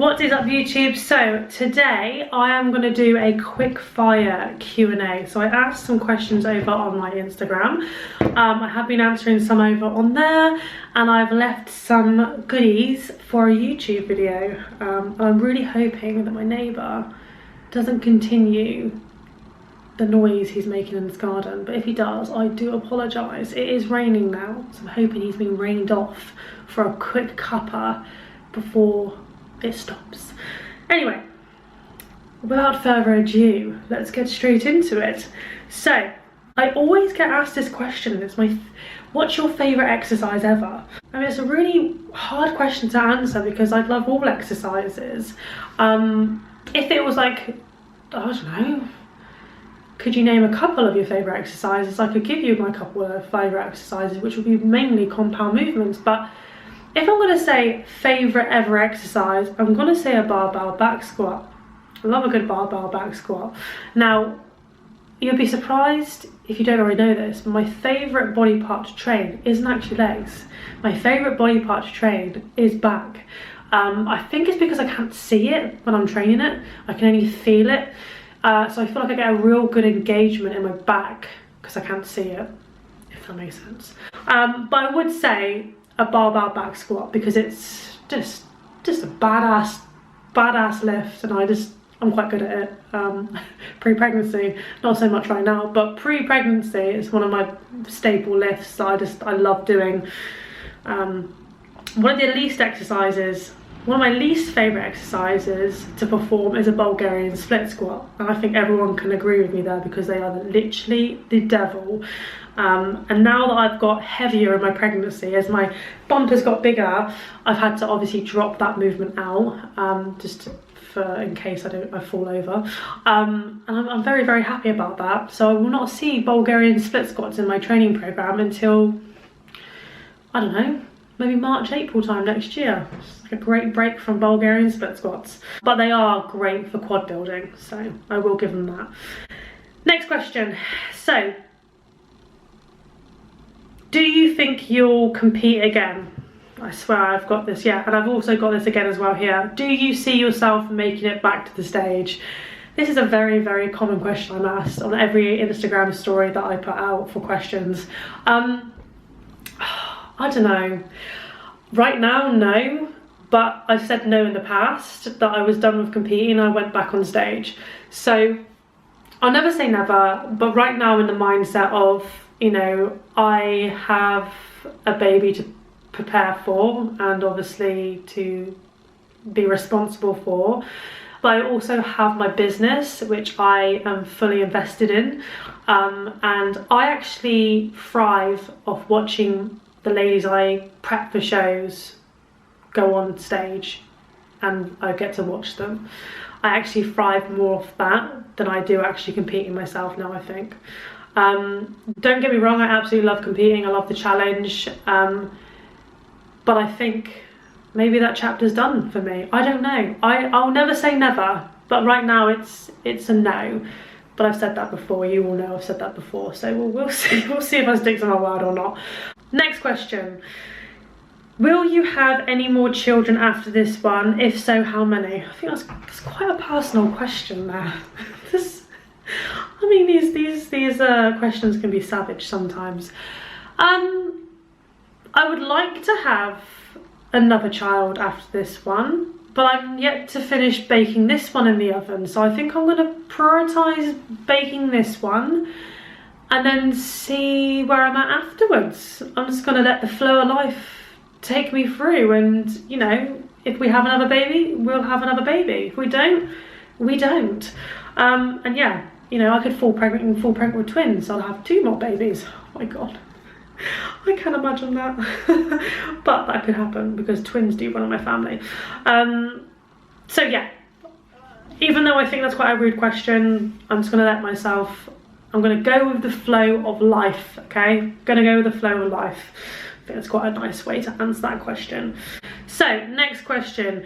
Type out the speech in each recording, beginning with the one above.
What is up YouTube? So today I am going to do a quick fire Q&A. So I asked some questions over on my Instagram. I have been answering some over on there, and I've left some goodies for a YouTube video. I'm really hoping that my neighbour doesn't continue the noise he's making in his garden, but if he does, I do apologise. It is raining now, so I'm hoping he's been rained off for a quick cuppa before it stops. Anyway, without further ado, let's get straight into it. So I always get asked this question. It's what's your favourite exercise ever? I mean, it's a really hard question to answer because I love all exercises. If it was like, I don't know, could you name a couple of your favourite exercises? I could give you my couple of favourite exercises, which would be mainly compound movements. But if I'm going to say favourite ever exercise, I'm going to say a barbell back squat. I love a good barbell back squat. Now, you'll be surprised if you don't already know this, but my favourite body part to train isn't actually legs. My favourite body part to train is back. I think it's because I can't see it when I'm training it. I can only feel it. So I feel like I get a real good engagement in my back because I can't see it, if that makes sense. But I would say a barbell back squat because it's just a badass lift, and I'm quite good at it. Pre-pregnancy, not so much right now, but pre-pregnancy is one of my staple lifts that I love doing. One of my least favourite exercises to perform is a Bulgarian split squat, and I think everyone can agree with me there because they are literally the devil. And now that I've got heavier in my pregnancy, as my bump has got bigger, I've had to obviously drop that movement out, just in case I fall over. And I'm very, very happy about that. So I will not see Bulgarian split squats in my training program until, I don't know, maybe March, April time next year. It's like a great break from Bulgarian split squats. But they are great for quad building, so I will give them that. Next question. So, do you think you'll compete again? I swear I've got this, yeah, and I've also got this again as well here. Do you see yourself making it back to the stage? This is a very, very common question I'm asked on every Instagram story that I put out for questions. I don't know. Right now, no, but I've said no in the past, that I was done with competing and I went back on stage. So I'll never say never, but right now I'm in the mindset of, you know, I have a baby to prepare for and obviously to be responsible for, but I also have my business which I am fully invested in, and I actually thrive off watching the ladies I prep for shows go on stage and I get to watch them. I actually thrive more off that than I do actually competing myself now, I think. Don't get me wrong, I absolutely love competing, I love the challenge, but I think maybe that chapter's done for me. I don't know. I'll never say never, but right now it's a no. But I've said that before, you all know I've said that before, so we'll see. We'll see if I stick to my word or not. Next question. Will you have any more children after this one? If so, how many? I think that's quite a personal question there. I mean, these questions can be savage sometimes. I would like to have another child after this one, but I'm yet to finish baking this one in the oven, so I think I'm going to prioritise baking this one and then see where I'm at afterwards. I'm just going to let the flow of life take me through, and you know, if we have another baby, we'll have another baby. If we don't, we don't. And yeah, you know, I could fall pregnant with twins, so I'll have 2 more babies. Oh my god, I can't imagine that. But that could happen because twins do run in my family. So yeah, even though I think that's quite a rude question, I'm just I'm gonna go with the flow of life, okay? Gonna go with the flow of life. I think that's quite a nice way to answer that question. So, next question.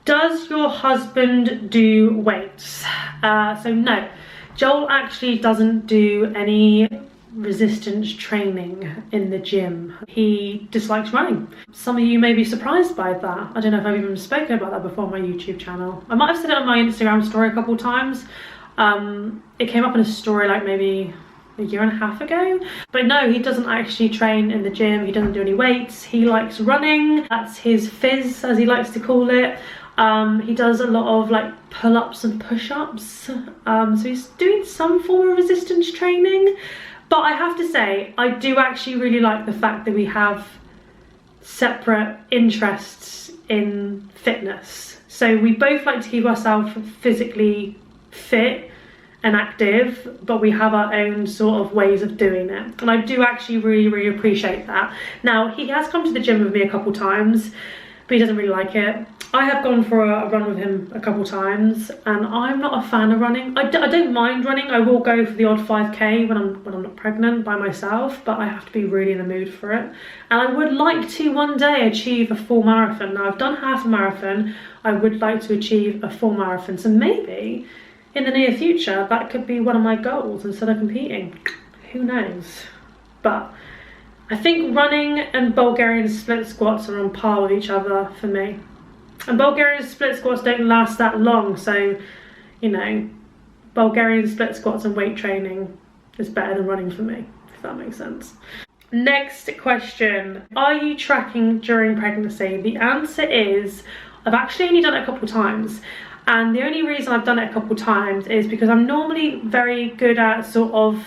Does your husband do weights? So no, Joel actually doesn't do any resistance training in the gym. He dislikes running. Some of you may be surprised by that. I don't know if I've even spoken about that before on my YouTube channel. I might have said it on my Instagram story a couple of times. It came up in a story like maybe a year and a half ago. But no, he doesn't actually train in the gym. He doesn't do any weights. He likes running. That's his fizz, as he likes to call it. He does a lot of like pull-ups and push-ups. So he's doing some form of resistance training. But I have to say, I do actually really like the fact that we have separate interests in fitness. So we both like to keep ourselves physically fit and active, but we have our own sort of ways of doing it. And I do actually really appreciate that. Now, he has come to the gym with me a couple times, but he doesn't really like it. I have gone for a run with him a couple times, and I'm not a fan of running. I don't mind running. I will go for the odd 5k when I'm not pregnant by myself, but I have to be really in the mood for it. And I would like to one day achieve a full marathon. Now, I've done half a marathon. I would like to achieve a full marathon. So maybe in the near future, that could be one of my goals instead of competing. Who knows? But I think running and Bulgarian split squats are on par with each other for me. And Bulgarian split squats don't last that long, so, you know, Bulgarian split squats and weight training is better than running for me, if that makes sense. Next question. Are you tracking during pregnancy? The answer is, I've actually only done it a couple times. And the only reason I've done it a couple times is because I'm normally very good at sort of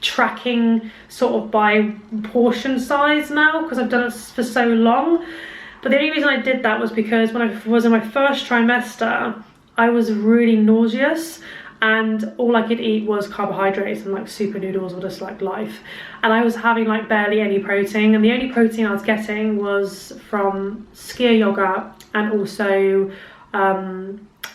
tracking sort of by portion size now, because I've done it for so long. But the only reason I did that was because when I was in my first trimester, I was really nauseous and all I could eat was carbohydrates and like super noodles or just like life. And I was having like barely any protein, and the only protein I was getting was from skyr yogurt and also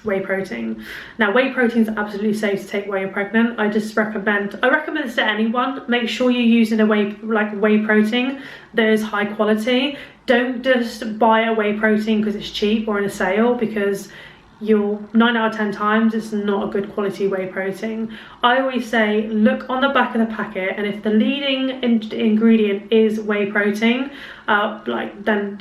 whey protein. Now, whey protein is absolutely safe to take while you're pregnant. I recommend this to anyone. Make sure you're using a whey protein that is high quality. Don't just buy a whey protein because it's cheap or in a sale, because 9 out of 10 times it's not a good quality whey protein. I always say look on the back of the packet, and if the leading ingredient is whey protein, then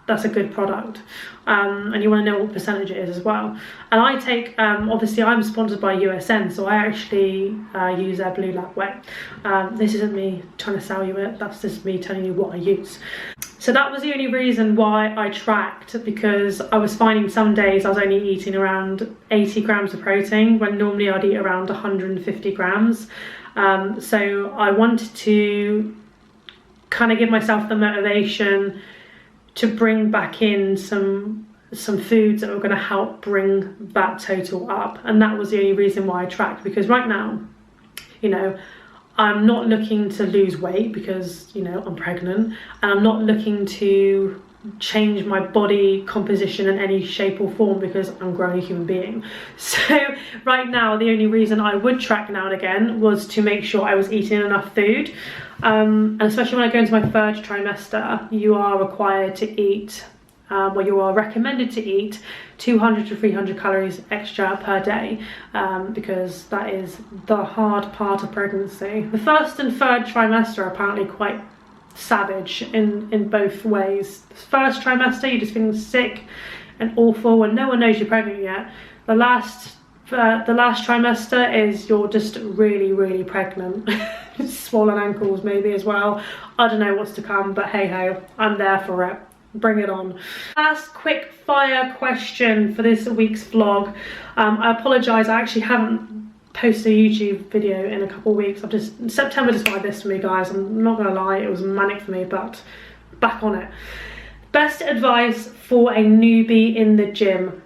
that's a good product, and you want to know what percentage it is as well. And I take obviously I'm sponsored by USN, so I actually use their Blue Lab whey. This isn't me trying to sell you it, that's just me telling you what I use. So that was the only reason why I tracked, because I was finding some days I was only eating around 80 grams of protein when normally I'd eat around 150 grams. So I wanted to kind of give myself the motivation to bring back in some foods that were going to help bring that total up. And that was the only reason why I tracked, because right now, you know, I'm not looking to lose weight because, you know, I'm pregnant, and I'm not looking to change my body composition in any shape or form because I'm a growing human being. So right now, the only reason I would track now and again was to make sure I was eating enough food. And especially when I go into my third trimester, you are required to eat, you are recommended to eat 200 to 300 calories extra per day, because that is the hard part of pregnancy. The first and third trimester are apparently quite savage in both ways. The first trimester, you're just feeling sick and awful and no one knows you're pregnant yet. The last trimester is you're just really pregnant. Swollen ankles maybe as well. I don't know what's to come, but hey ho, I'm there for it. Bring it on. Last quick fire question for this week's vlog. I apologise, I actually haven't posted a YouTube video in a couple of weeks. September just like this for me, guys. I'm not gonna lie, it was manic for me, but back on it. Best advice for a newbie in the gym: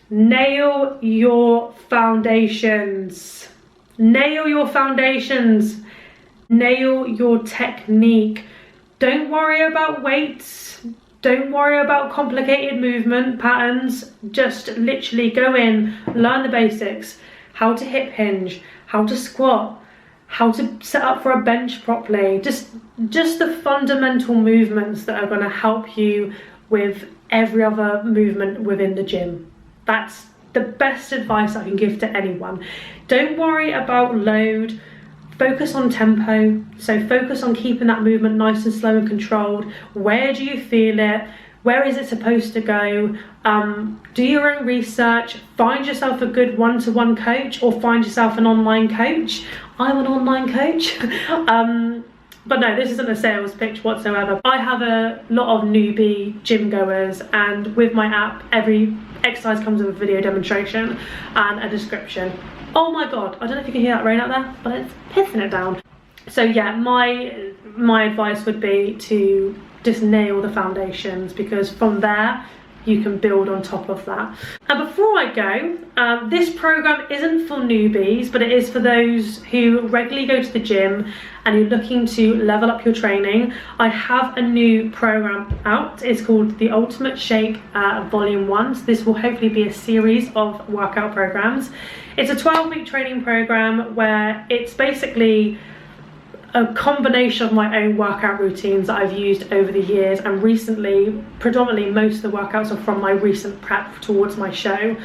nail your foundations. Nail your foundations. Nail your technique. Don't worry about weights. Don't worry about complicated movement patterns. Just literally go in, learn the basics. How to hip hinge, how to squat, how to set up for a bench properly. Just the fundamental movements that are going to help you with every other movement within the gym. That's the best advice I can give to anyone. Don't worry about load. focus on tempo. So focus on keeping that movement nice and slow and controlled. Where do you feel it? Where is it supposed to go? Do your own research. Find yourself a good one-to-one coach, or find yourself an online coach. I'm an online coach. But no, this isn't a sales pitch whatsoever. I have a lot of newbie gym goers, and with my app, every exercise comes with a video demonstration and a description. Oh my god, I don't know if you can hear that rain out there, but it's pissing it down. So yeah, my advice would be to just nail the foundations, because from there you can build on top of that. And before I go, this program isn't for newbies, but it is for those who regularly go to the gym and you're looking to level up your training. I have a new program out. It's called the Ultimate Shake Volume 1. So this will hopefully be a series of workout programs. It's a 12-week training program where it's basically a combination of my own workout routines that I've used over the years, and recently, predominantly most of the workouts are from my recent prep towards my show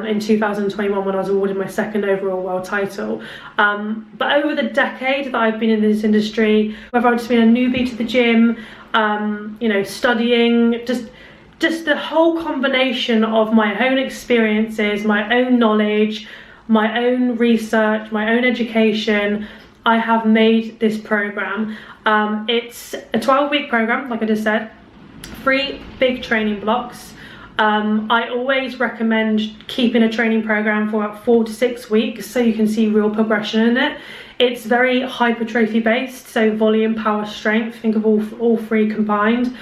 in 2021, when I was awarded my 2nd overall world title. But over the decade that I've been in this industry, whether I've just been a newbie to the gym, you know, studying, just the whole combination of my own experiences, my own knowledge, my own research, my own education, I have made this program. It's a 12-week program, like I just said, 3 big training blocks. I always recommend keeping a training program for about 4 to 6 weeks so you can see real progression in it. It's very hypertrophy based, so volume, power, strength, think of all 3 combined.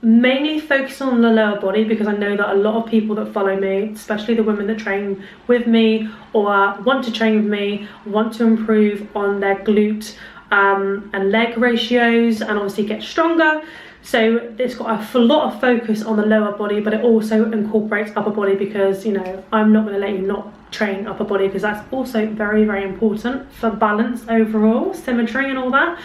Mainly focus on the lower body, because I know that a lot of people that follow me, especially the women that train with me or want to train with me, want to improve on their glute and leg ratios, and obviously get stronger. So it's got a lot of focus on the lower body, but it also incorporates upper body, because, you know, I'm not going to let you not train upper body, because that's also very, very important for balance overall, symmetry and all that.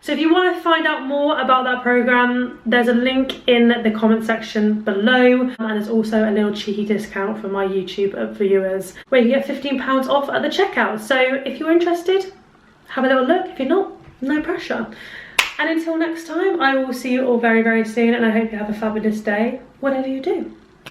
So if you want to find out more about that program, there's a link in the comment section below, and there's also a little cheeky discount for my YouTube viewers where you get £15 off at the checkout. So if you're interested, have a little look. If you're not, no pressure. And until next time, I will see you all very, very soon, and I hope you have a fabulous day, whatever you do.